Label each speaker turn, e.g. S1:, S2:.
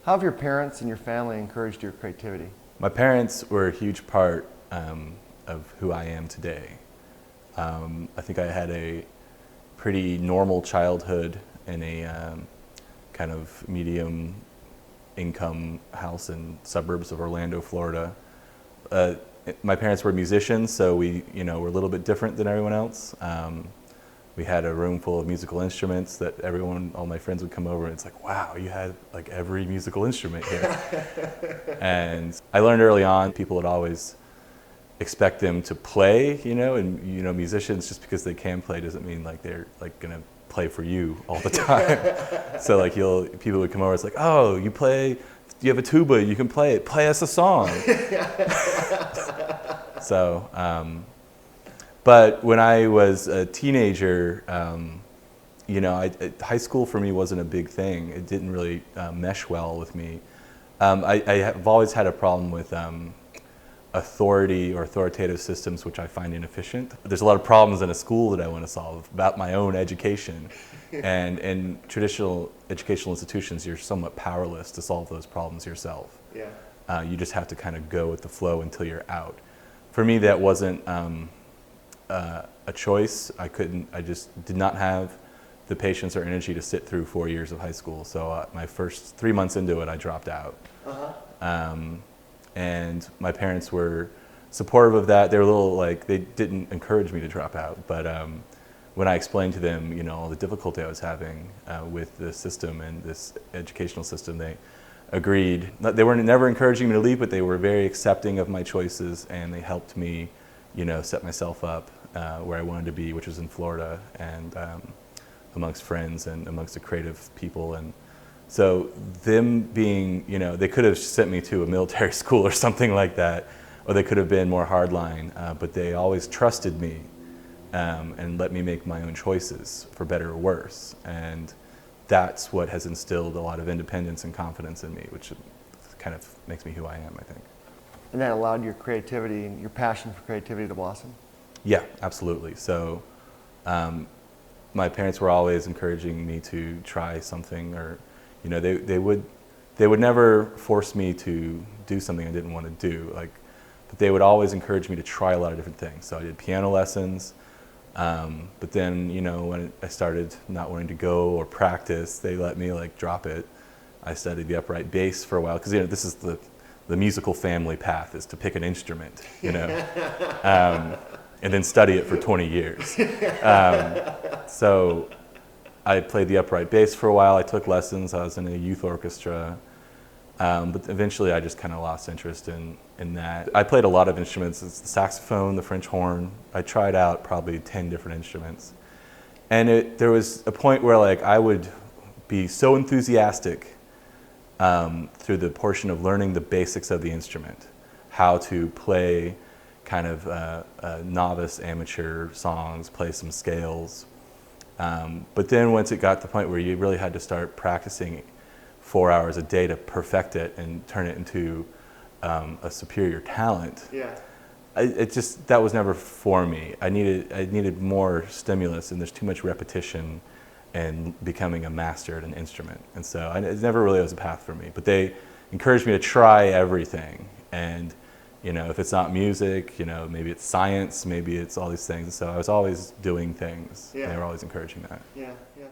S1: How have your parents and your family encouraged your creativity?
S2: My parents were a huge part of who I am today. I think I had a pretty normal childhood in a kind of medium income house in suburbs of Orlando, Florida. My parents were musicians, so we, were a little bit different than everyone else. We had a room full of musical instruments that all my friends would come over and it's like, wow, you had like every musical instrument here. And I learned early on, people would always expect them to play, and musicians, just because they can play doesn't mean like they're like gonna play for you all the time. So like people would come over, it's like, oh, you have a tuba, you can play it, play us a song. So, but when I was a teenager, high school for me wasn't a big thing. It didn't really mesh well with me. I have always had a problem with authority or authoritative systems, which I find inefficient. There's a lot of problems in a school that I want to solve about my own education. And in traditional educational institutions, you're somewhat powerless to solve those problems yourself.
S1: Yeah.
S2: You just have to kind of go with the flow until you're out. For me, that wasn't a choice. I just did not have the patience or energy to sit through 4 years of high school. So my first 3 months into it, I dropped out. And my parents were supportive of that. They were they didn't encourage me to drop out, but when I explained to them, all the difficulty I was having with the system and this educational system, they agreed. They were never encouraging me to leave, but they were very accepting of my choices, and they helped me, set myself up where I wanted to be, which was in Florida, and amongst friends and amongst the creative people. And so them being, they could have sent me to a military school or something like that, or they could have been more hardline, but they always trusted me and let me make my own choices, for better or worse. And that's what has instilled a lot of independence and confidence in me, which kind of makes me who I am, I think.
S1: And that allowed your creativity and your passion for creativity to blossom?
S2: Yeah, absolutely. So my parents were always encouraging me to try something, or they would never force me to do something I didn't want to do, but they would always encourage me to try a lot of different things. So I did piano lessons, but then when I started not wanting to go or practice, they let me drop it. I studied the upright bass for a while, because this is the musical family path, is to pick an instrument, and then study it for 20 years. So I played the upright bass for a while. I took lessons. I was in a youth orchestra. But eventually I just kind of lost interest in that. I played a lot of instruments. It's the saxophone, the French horn. I tried out probably 10 different instruments. And there was a point where I would be so enthusiastic through the portion of learning the basics of the instrument, how to play kind of novice amateur songs, play some scales. But then once it got to the point where you really had to start practicing 4 hours a day to perfect it and turn it into a superior talent, that was never for me. I needed more stimulus, and there's too much repetition and becoming a master at an instrument. And so it never really was a path for me. But they encouraged me to try everything. And if it's not music, maybe it's science, maybe it's all these things. So I was always doing things.
S1: Yeah.
S2: And they were always encouraging that.
S1: Yeah, yeah.